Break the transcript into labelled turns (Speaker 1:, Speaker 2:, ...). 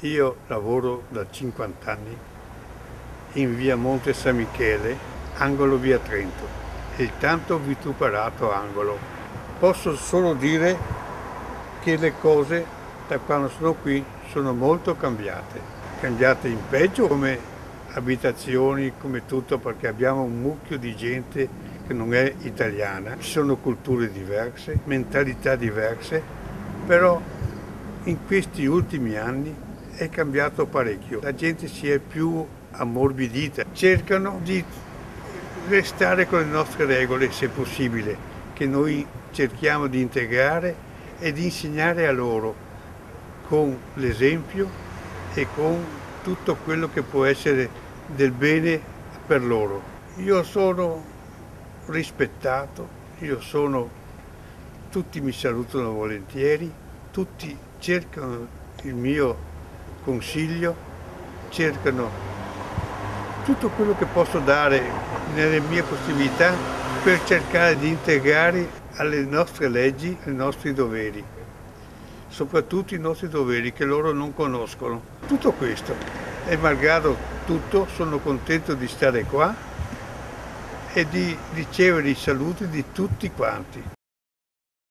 Speaker 1: Io lavoro da 50 anni in via Monte San Michele, angolo via Trento, il tanto vituperato angolo. Posso solo dire che le cose da quando sono qui sono molto cambiate in peggio come abitazioni, come tutto, perché abbiamo un mucchio di gente che non è italiana, ci sono culture diverse, mentalità diverse, però in questi ultimi anni è cambiato parecchio, la gente si è più ammorbidita, cercano di restare con le nostre regole se possibile, che noi cerchiamo di integrare e di insegnare a loro con l'esempio e con tutto quello che può essere del bene per loro. Io sono rispettato, tutti mi salutano volentieri, tutti cercano il mio consiglio, cercano tutto quello che posso dare nelle mie possibilità per cercare di integrare alle nostre leggi, ai nostri doveri, soprattutto i nostri doveri che loro non conoscono. Tutto questo e malgrado tutto sono contento di stare qua e di ricevere i saluti di tutti quanti.